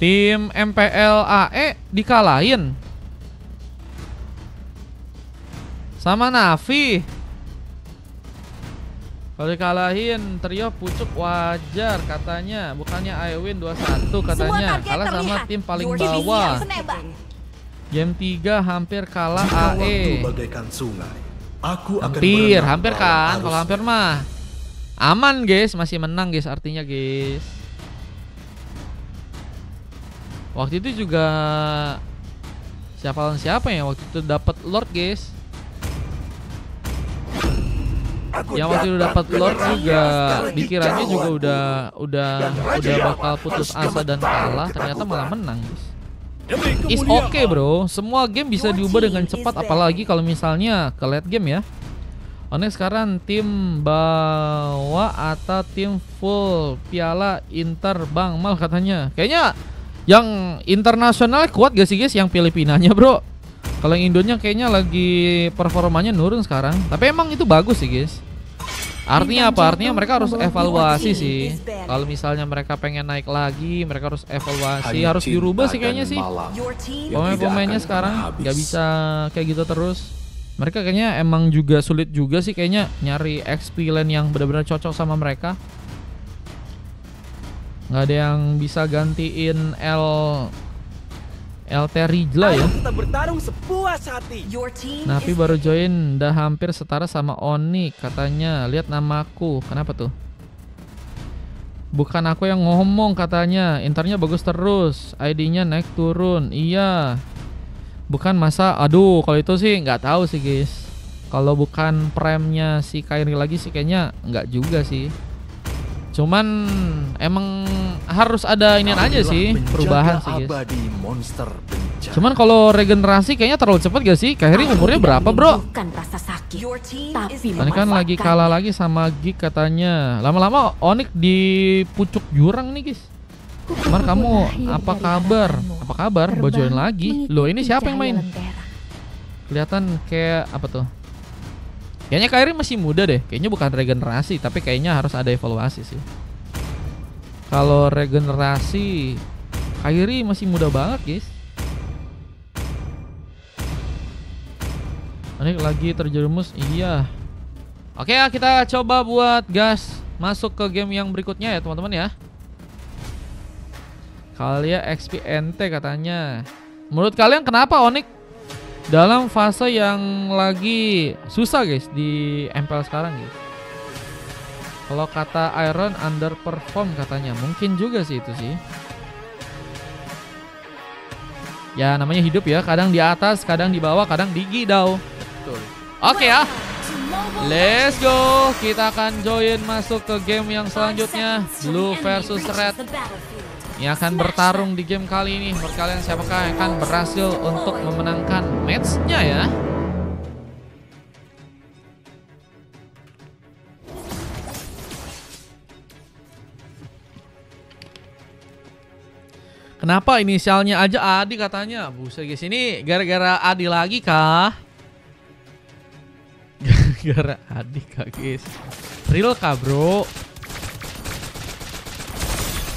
Tim MPL AE dikalahin sama Navi. Kalau dikalahin trio pucuk wajar katanya. Bukannya Iwin 21 katanya. Kalah sama tim paling bawah. Game 3 hampir kalah AE. Hampir kan. Kalau hampir mah aman guys, masih menang guys artinya guys. Waktu itu juga siapa ya waktu itu dapat Lord guys. Yang waktu itu dapat Lord juga dikiranya juga udah bakal putus asa dan kalah, ternyata malah menang guys. Is okay bro, semua game bisa diubah dengan cepat apalagi kalau misalnya ke late game ya. Onyx sekarang tim bawa atau tim full piala Inter Bang Mal katanya. Kayaknya yang internasional kuat gak sih guys yang Filipinanya bro. Kalau yang Indonya kayaknya lagi performanya nurun sekarang. Tapi emang itu bagus sih guys. Artinya apa? Artinya mereka harus evaluasi sih. Kalau misalnya mereka pengen naik lagi, mereka harus evaluasi, harus dirubah sih kayaknya sih. Pemain-pemainnya sekarang nggak bisa kayak gitu terus. Mereka kayaknya emang juga sulit juga sih kayaknya nyari XP lane yang benar-benar cocok sama mereka. Nggak ada yang bisa gantiin LT Rijla ya. Kita bertarung sepuas hati. Navi baru join, udah hampir setara sama Onyx katanya. Lihat namaku, kenapa tuh? Bukan aku yang ngomong katanya. Internya bagus terus, ID-nya naik turun. Iya. Bukan masa, aduh kalau itu sih nggak tahu sih guys. Kalau bukan prime-nya si Kairi lagi sih kayaknya nggak juga sih. Cuman emang harus ada inian aja sih, perubahan sih guys. Cuman kalau regenerasi kayaknya terlalu cepat gak sih? Kairi umurnya berapa bro? Tadi kan lagi kalah lagi sama Gig katanya. Lama-lama Onyx di pucuk jurang nih guys. Cuman kamu apa kabar? Apa kabar? Mau join lagi? Loh ini siapa yang main? Kelihatan kayak apa tuh? Kayaknya Kairi masih muda deh. Kayaknya bukan regenerasi, tapi kayaknya harus ada evaluasi sih. Kalau regenerasi Kairi masih muda banget guys. Ini lagi terjerumus. Iya. Oke ya, kita coba buat gas masuk ke game yang berikutnya ya teman-teman ya. Kalian XP NT katanya. Menurut kalian kenapa Onyx dalam fase yang lagi susah guys di MPL sekarang guys? Kalau kata Iron underperform katanya. Mungkin juga sih itu sih. Ya namanya hidup ya. Kadang di atas, kadang di bawah, kadang di gidau. Oke ya. Let's go. Kita akan join masuk ke game yang selanjutnya. Blue versus Red. Yang akan bertarung di game kali ini. Menurut kalian siapakah yang akan berhasil untuk memenangkan matchnya ya? Kenapa inisialnya aja Adi katanya? Buset guys, ini gara-gara Adi lagi kah? Gara-gara Adi kah guys? Real kah bro?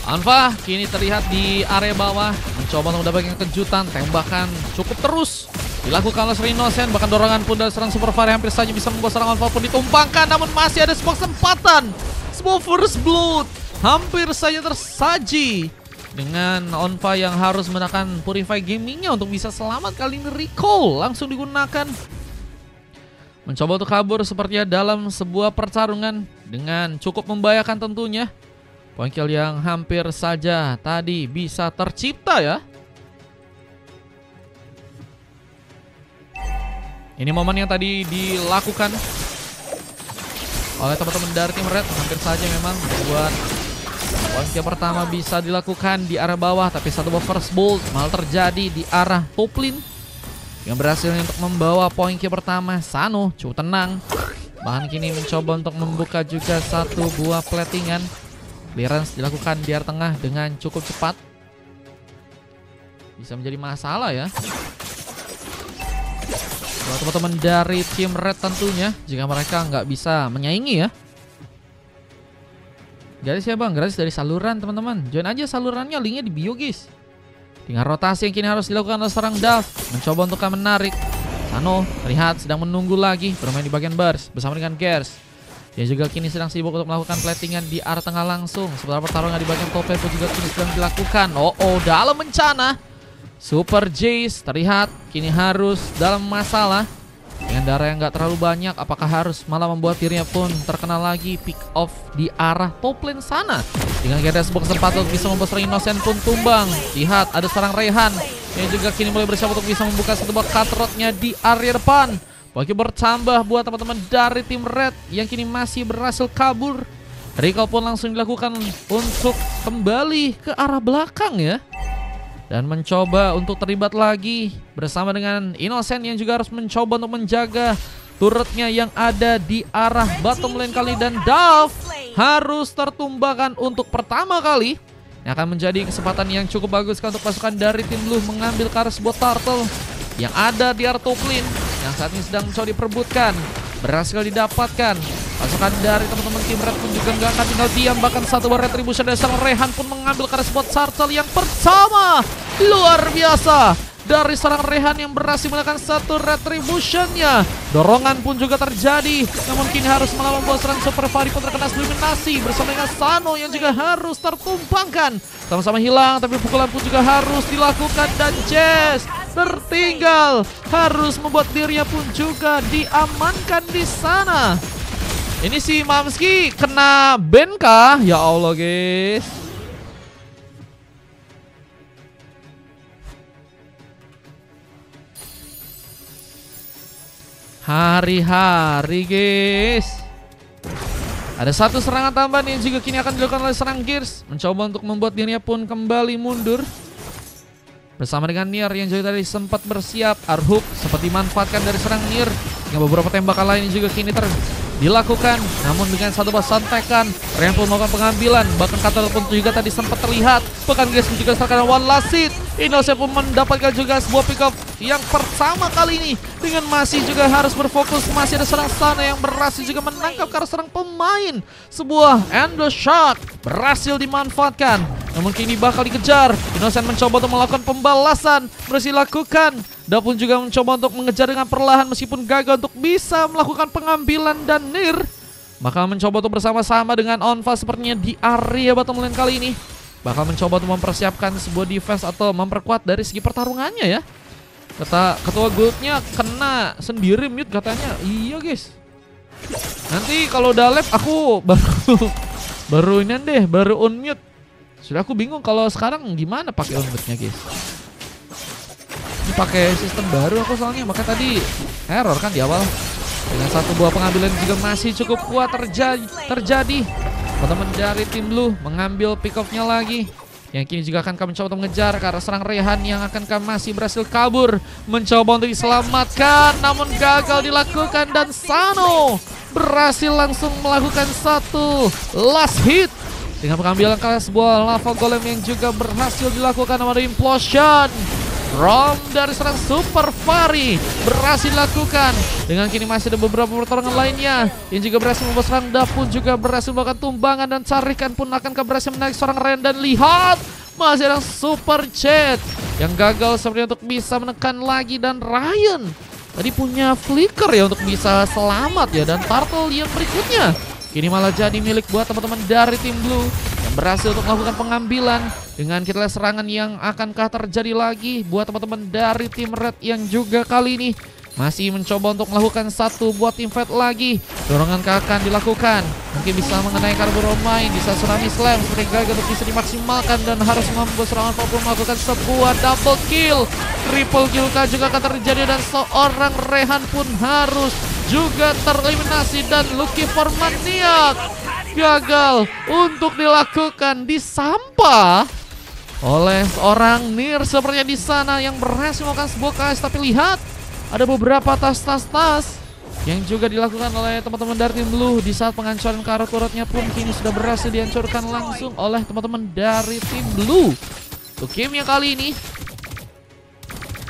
Anfa kini terlihat di area bawah, mencoba untuk mendapatkan kejutan. Tembakan cukup terus dilakukan oleh Rinosen, bahkan dorongan pun dari serang Super Fire hampir saja bisa membuat serangan Anfa pun ditumpangkan. Namun masih ada sebuah kesempatan, sebuah first blood hampir saja tersaji dengan Onfa yang harus menekan Purify Gamingnya untuk bisa selamat. Kali ini recall langsung digunakan, mencoba untuk kabur sepertinya dalam sebuah pertarungan dengan cukup membahayakan tentunya. Point kill yang hampir saja tadi bisa tercipta ya. Ini momen yang tadi dilakukan oleh teman-teman dari tim Red. Hampir saja memang buat point kill pertama bisa dilakukan di arah bawah. Tapi satu first bolt malah terjadi di arah top lane, yang berhasil untuk membawa point kill pertama. Sano cukup tenang. Bahkan kini mencoba untuk membuka juga satu buah platingan. Clearance dilakukan di area tengah dengan cukup cepat. Bisa menjadi masalah ya buat teman-teman dari tim Red tentunya, jika mereka nggak bisa menyaingi ya. Gratis ya bang, gratis dari saluran teman-teman. Join aja salurannya, linknya di bio guys. Dengan rotasi yang kini harus dilakukan oleh seorang Dove, mencoba untuk menarik. Sano terlihat sedang menunggu lagi, bermain di bagian bars bersama dengan Gers. Dia juga kini sedang sibuk untuk melakukan platingan di arah tengah langsung. Sementara pertarungan di bagian top lane pun juga kini sedang dilakukan. Dalam bencana. Super Jace terlihat kini harus dalam masalah. Dengan darah yang gak terlalu banyak, apakah harus malah membuat dirinya pun terkena lagi pick off di arah top lane sana. Dengan ada sebuah kesempatan untuk bisa membuat seorang Innocent pun tumbang. Lihat ada seorang Rehan yang juga kini mulai bersiap untuk bisa membuka satu buah cutthroat-nya di area depan. Bagi bertambah buat teman-teman dari tim Red yang kini masih berhasil kabur. Recall pun langsung dilakukan untuk kembali ke arah belakang ya. Dan mencoba untuk terlibat lagi bersama dengan Innocent yang juga harus mencoba untuk menjaga turretnya yang ada di arah bottom lane kali. Dan Dove harus tertumbangkan untuk pertama kali. Yang akan menjadi kesempatan yang cukup bagus untuk pasukan dari tim Blue mengambil ke arah sebuah turtle yang ada di arah top lane yang saat ini sedang mencoba diperebutkan. Berhasil didapatkan. Pasukan dari teman-teman tim Red pun juga nggak akan tinggal diam. Bahkan satu retribution dari sang Rehan pun mengambil ke arah sebuah turtle yang pertama. Luar biasa dari seorang Rehan yang berhasil melakukan satu retributionnya. Dorongan pun juga terjadi, namun kini harus melawan bos serang Super Fari pun terkena eliminasi bersama dengan Sano yang juga harus tertumpangkan. Sama-sama hilang, tapi pukulan pun juga harus dilakukan. Dan Jess tertinggal, harus membuat dirinya pun juga diamankan di sana. Ini si Mamski kena ban kah? Ya Allah guys. Hari-hari guys. Ada satu serangan tambahan yang juga kini akan dilakukan oleh serang Gears, mencoba untuk membuat dirinya pun kembali mundur. Bersama dengan Nier yang juga tadi sempat bersiap. Arhuk sempat dimanfaatkan dari serang Nier. Dengan beberapa tembakan lain juga kini dilakukan. Namun dengan satu bas santekan, Ren pun melakukan pengambilan. Bahkan Katal pun juga tadi sempat terlihat. Bahkan Gears pun juga serahkan one last hit. Innocent pun mendapatkan juga sebuah pick up yang pertama kali ini. Dengan masih juga harus berfokus. Masih ada serang sana yang berhasil juga menangkap karena serang pemain. Sebuah endo shot berhasil dimanfaatkan. Namun kini bakal dikejar. Innocent mencoba untuk melakukan pembalasan. Berhasil dilakukan. Dan pun juga mencoba untuk mengejar dengan perlahan meskipun gagal untuk bisa melakukan pengambilan. Dan Nier bakal mencoba untuk bersama-sama dengan Onfa sepertinya di area bottom lane kali ini. Bakal mencoba untuk mempersiapkan sebuah defense atau memperkuat dari segi pertarungannya ya. Ketua guildnya kena sendiri mute katanya. Iya guys. Nanti kalau udah lab aku baru unmute. Sudah aku bingung kalau sekarang gimana pakai unmute-nya guys. Ini pakai sistem baru aku soalnya, maka tadi error kan di awal. Dengan satu buah pengambilan juga masih cukup kuat terjadi. Teman-teman dari tim Blue mengambil pick off-nya lagi. Yang kini juga akan kami mencoba untuk mengejar ke arah serang Rehan yang akan kami masih berhasil kabur. Mencoba untuk diselamatkan, namun gagal dilakukan. Dan Sano berhasil langsung melakukan satu last hit. Dengan pengambilan ke sebuah lava golem yang juga berhasil dilakukan sama Implosion. Rom dari serang Super Fari berhasil dilakukan. Dengan kini masih ada beberapa pertarungan lainnya yang juga berhasil membuat serang Dove pun juga berhasil melakukan tumbangan. Dan Carikan pun akan berhasil menarik seorang Ren. Dan lihat masih ada Super Jet yang gagal sepertinya untuk bisa menekan lagi. Dan Ryan tadi punya flicker ya untuk bisa selamat ya. Dan turtle yang berikutnya kini malah jadi milik buat teman-teman dari tim Blue yang berhasil untuk melakukan pengambilan. Dengan kita lihat serangan yang akankah terjadi lagi buat teman-teman dari tim Red yang juga kali ini masih mencoba untuk melakukan satu buat team fight lagi. Dorongan akan dilakukan. Mungkin bisa mengenai Carburomain, bisa Tsunami Slam seperti gagal untuk bisa dimaksimalkan. Dan harus membuat serangan Pop melakukan sebuah double kill. Triple kill juga akan terjadi. Dan seorang Rehan pun harus juga tereliminasi. Dan Lucky for Maniac gagal untuk dilakukan, disampah oleh seorang Nier sepertinya di sana yang berhasil melakukan sebuah KS. Tapi lihat ada beberapa tas yang juga dilakukan oleh teman-teman dari tim Blue. Di saat penghancuran kartu turretnya pun kini sudah berhasil dihancurkan langsung oleh teman-teman dari tim Blue. Untuk game yang kali ini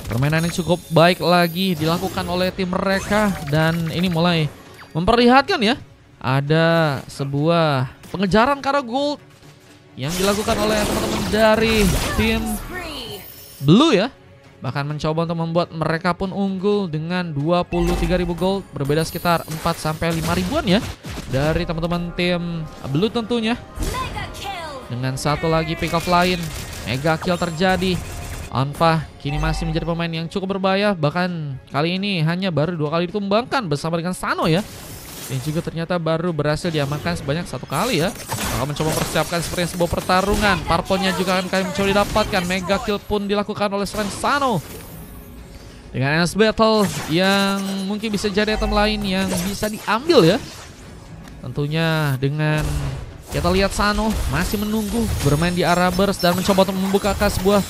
permainan yang cukup baik lagi dilakukan oleh tim mereka. Dan ini mulai memperlihatkan ya, ada sebuah pengejaran karena gold yang dilakukan oleh teman-teman dari tim Blue ya. Bahkan mencoba untuk membuat mereka pun unggul dengan 23.000 gold. Berbeda sekitar 4-5 ribuan ya dari teman-teman tim Blue tentunya. Dengan satu lagi pick off lain, mega kill terjadi. Onfa kini masih menjadi pemain yang cukup berbahaya. Bahkan kali ini hanya baru 2 kali ditumbangkan bersama dengan Sano ya. Yang juga ternyata baru berhasil diamankan sebanyak 1 kali ya. Akan mencoba mempersiapkan seperti sebuah pertarungan. Parponnya juga akan kalian mencoba didapatkan. Mega kill pun dilakukan oleh seorang Sano. Dengan Endless Battle yang mungkin bisa jadi item lain yang bisa diambil ya. Tentunya dengan kita lihat Sano masih menunggu bermain di area burst dan mencoba untuk membukakan sebuah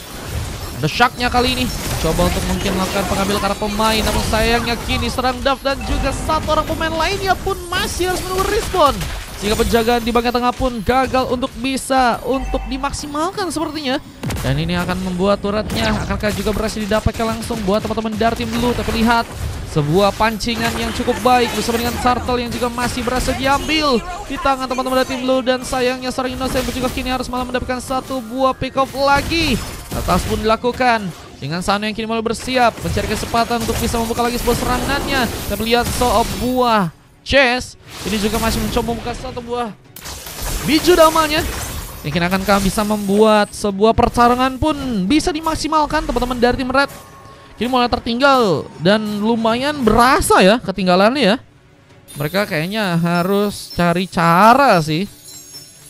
The Shark-nya kali ini coba untuk mungkin melakukan pengambil karena pemain. Namun sayangnya kini serang Dav dan juga satu orang pemain lainnya pun masih harus menunggu respawn. Sehingga penjagaan di bagian tengah pun gagal untuk bisa dimaksimalkan sepertinya. Dan ini akan membuat turretnya akankah juga berhasil didapatkan langsung buat teman-teman dari tim Blue. Tapi lihat sebuah pancingan yang cukup baik bersama dengan Turtle yang juga masih berhasil diambil di tangan teman-teman dari tim Blue. Dan sayangnya seorang Innocent juga kini harus malah mendapatkan satu buah pick off lagi. Atas pun dilakukan dengan Sano yang kini mulai bersiap mencari kesempatan untuk bisa membuka lagi sebuah serangannya. Kita lihat buah Chess ini juga masih mencoba membuka satu buah biju damanya. Mungkin akankah bisa membuat sebuah pertarungan pun bisa dimaksimalkan teman-teman dari tim Red. Kini mulai tertinggal dan lumayan berasa ya ketinggalannya ya. Mereka kayaknya harus cari cara sih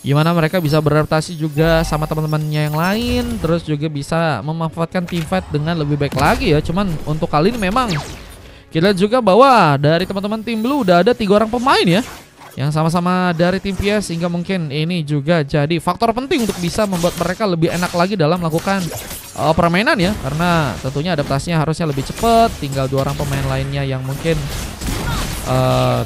gimana mereka bisa beradaptasi juga sama teman-temannya yang lain, terus juga bisa memanfaatkan team fight dengan lebih baik lagi ya. Cuman untuk kali ini memang kita lihat juga bahwa dari teman-teman tim Blue udah ada 3 orang pemain ya yang sama-sama dari tim PS, sehingga mungkin ini juga jadi faktor penting untuk bisa membuat mereka lebih enak lagi dalam melakukan permainan ya. Karena tentunya adaptasinya harusnya lebih cepat. Tinggal 2 orang pemain lainnya yang mungkin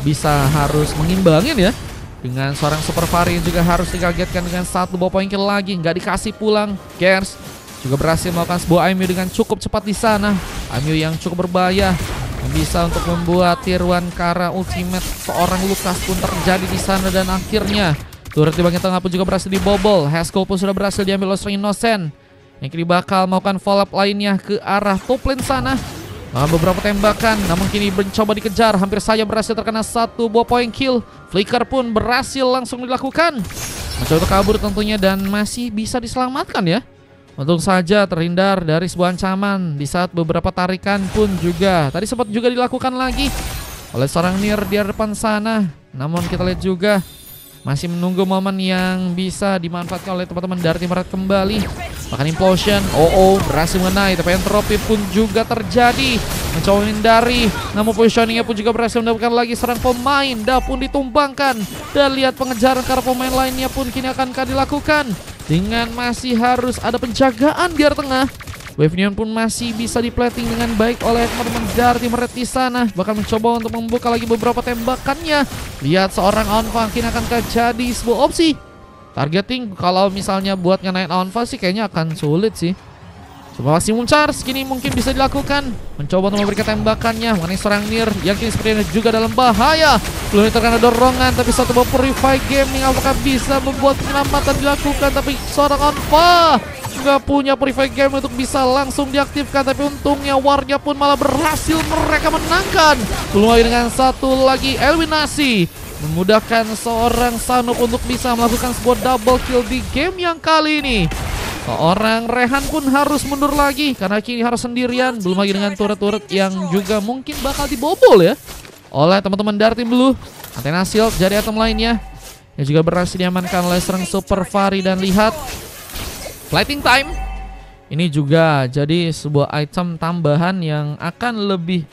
bisa harus mengimbangin ya. Dengan seorang Super Fari yang juga harus dikagetkan dengan satu buah poin kill lagi. Nggak dikasih pulang. Gers juga berhasil melakukan sebuah IMU dengan cukup cepat di sana. IMU yang cukup berbahaya yang bisa untuk membuat tier 1 Kara ultimate seorang Lukas pun terjadi di sana. Dan akhirnya turret di bagian tengah pun juga berhasil dibobol. Haskell pun sudah berhasil diambil oleh seorang Innocent yang kini bakal melakukan follow up lainnya ke arah top lane sana. Beberapa tembakan namun kini mencoba dikejar. Hampir saja berhasil terkena satu buah point kill. Flicker pun berhasil langsung dilakukan. Mencoba kabur tentunya dan masih bisa diselamatkan ya. Untung saja terhindar dari sebuah ancaman di saat beberapa tarikan pun juga tadi sempat juga dilakukan lagi oleh seorang Nier di depan sana. Namun kita lihat juga masih menunggu momen yang bisa dimanfaatkan oleh teman-teman dari tim Red kembali. Bahkan implosion, berhasil mengenai, tapi entropi pun juga terjadi. Mencoba menghindari, namun positioningnya pun juga berhasil mendapatkan lagi serang pemain. Da pun ditumbangkan. Dan lihat pengejaran karena pemain lainnya pun kini akankah dilakukan. Dengan masih harus ada penjagaan di area tengah. Wave Neon pun masih bisa diplating dengan baik oleh teman-teman dari tim Red di sana. Bahkan mencoba untuk membuka lagi beberapa tembakannya. Lihat seorang Onfa kini akankah jadi sebuah opsi. Targeting kalau misalnya buat ngenain Onfa sih kayaknya akan sulit sih. Coba maksimum charge kini mungkin bisa dilakukan. Mencoba untuk memberikan tembakannya mengenai seorang Nier yang kini sepertinya juga dalam bahaya. Belum terkena dorongan, tapi satu buah Purify Gaming apakah bisa membuat penyelamatan dilakukan. Tapi seorang Onfa nggak punya Purify Game untuk bisa langsung diaktifkan. Tapi untungnya warga pun malah berhasil mereka menangkan. Belum lagi dengan satu lagi eliminasi, memudahkan seorang Sanuk untuk bisa melakukan sebuah double kill di game yang kali ini. Seorang Rehan pun harus mundur lagi karena kini harus sendirian. Belum lagi dengan turret-turret yang juga mungkin bakal dibobol ya oleh teman-teman dari tim Blue. Antena shield jadi item lainnya yang juga berhasil diamankan oleh serang Super Fari. Dan lihat Flighting Time ini juga jadi sebuah item tambahan yang akan lebih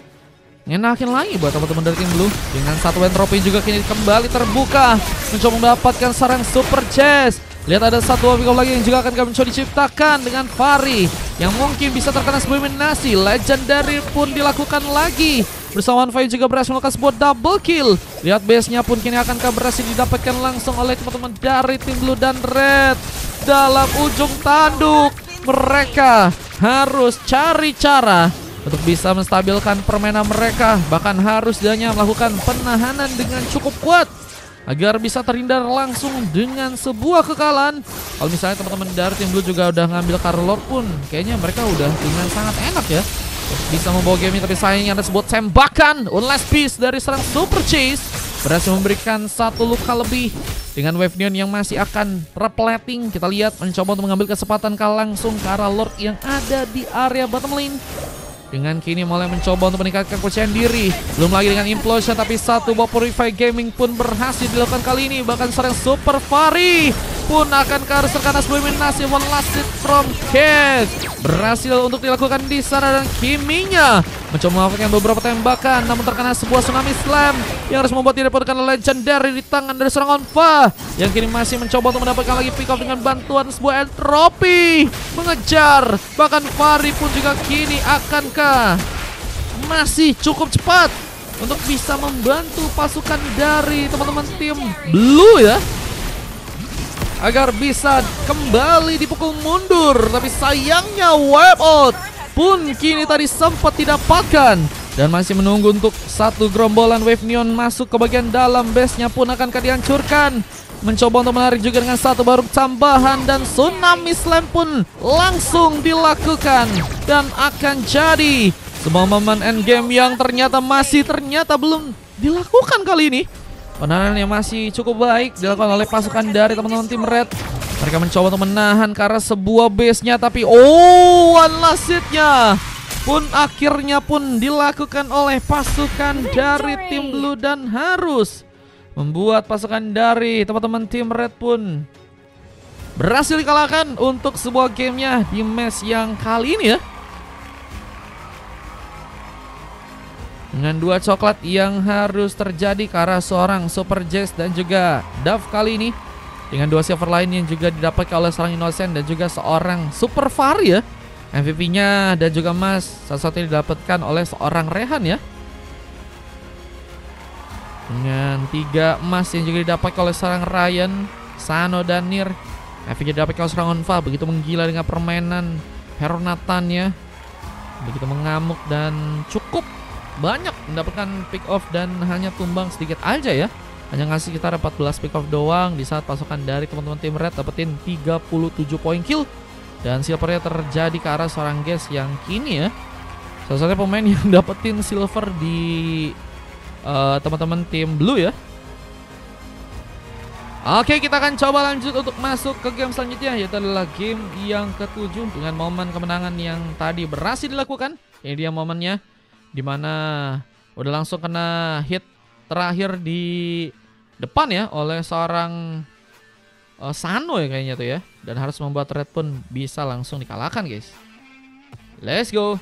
ngenakin lagi buat teman-teman dari tim Blue. Dengan satu entropy juga kini kembali terbuka, mencoba mendapatkan sarang Super Chess. Lihat ada satu pick-up lagi yang juga akan kami coba diciptakan dengan Fari yang mungkin bisa terkena sebuah eliminasi. Legendary pun dilakukan lagi. Bersama Fai juga berhasil melakukan sebuah double kill. Lihat base-nya pun kini akan berhasil didapatkan langsung oleh teman-teman dari tim Blue dan Red. Dalam ujung tanduk, mereka harus cari cara untuk bisa menstabilkan permainan mereka. Bahkan harus hanya melakukan penahanan dengan cukup kuat. agar bisa terhindar langsung dengan sebuah kekalahan. Kalau misalnya teman-teman dari tim Blue juga udah ngambil Carlord pun, kayaknya mereka udah dengan sangat enak ya bisa membawa game ini. Tapi sayangnya ada sebuah tembakan Unless Beast dari serang Super Chase berhasil memberikan 1 luka lebih. Dengan Wave Neon yang masih akan repleting, kita lihat mencoba untuk mengambil kesempatan langsung ke arah Lord yang ada di area bottom lane. Dengan kini mulai mencoba untuk meningkatkan kepercayaan diri. Belum lagi dengan Implosion, tapi satu buah Purify Gaming pun berhasil dilakukan kali ini. Bahkan seorang Super Fari pun akan harus terkena sebuah eliminasi. One last hit from Kate berhasil untuk dilakukan di sana, dan Kiminya mencoba melakukan beberapa tembakan, namun terkena sebuah Tsunami Slam yang harus membuat dia dapatkan legendary di tangan dari seorang Onfa yang kini masih mencoba untuk mendapatkan lagi pick off dengan bantuan sebuah entropi mengejar. Bahkan Fari pun juga kini akankah masih cukup cepat untuk bisa membantu pasukan dari teman-teman tim Blue ya, agar bisa kembali dipukul mundur. Tapi sayangnya wipe out pun kini tadi sempat didapatkan, dan masih menunggu untuk satu gerombolan Wave Neon masuk ke bagian dalam. Base-nya pun akankah dihancurkan. Mencoba untuk menarik juga dengan satu baru tambahan, dan Tsunami Slam pun langsung dilakukan, dan akan jadi sebuah momen endgame yang ternyata belum dilakukan kali ini. Penanganan yang masih cukup baik dilakukan oleh pasukan dari teman-teman tim Red. Mereka mencoba untuk menahan ke arah sebuah base-nya, tapi one last hit-nya pun akhirnya pun dilakukan oleh pasukan dari tim Blue, dan harus membuat pasukan dari teman-teman tim Red pun berhasil dikalahkan untuk sebuah gamenya di match yang kali ini ya. Dengan 2 coklat yang harus terjadi ke arah seorang Super Jazz dan juga Dove kali ini. Dengan 2 silver lain yang juga didapatkan oleh seorang Innocent dan juga seorang Super Fari ya. MVP-nya dan juga emas satu-satunya didapatkan oleh seorang Rehan ya. Dengan 3 emas yang juga didapatkan oleh seorang Ryan, Sano dan Nir. MVP-nya didapatkan oleh seorang Onfa. Begitu menggila dengan permainan Hero Nathan ya. Begitu mengamuk dan cukup banyak mendapatkan pick off, dan hanya tumbang sedikit aja ya. Hanya ngasih sekitar 14 pick off doang, di saat pasukan dari teman-teman tim Red dapetin 37 poin kill. Dan silvernya terjadi ke arah seorang Guess yang kini ya salah satu pemain yang dapetin silver di teman-teman tim Blue ya. Oke, kita akan coba lanjut untuk masuk ke game selanjutnya, yaitu adalah game yang ke-7 dengan momen kemenangan yang tadi berhasil dilakukan. Ini dia momennya, dimana udah langsung kena hit terakhir di depan ya oleh seorang Sano ya kayaknya tuh ya, dan harus membuat Red pun bisa langsung dikalahkan guys. Let's go.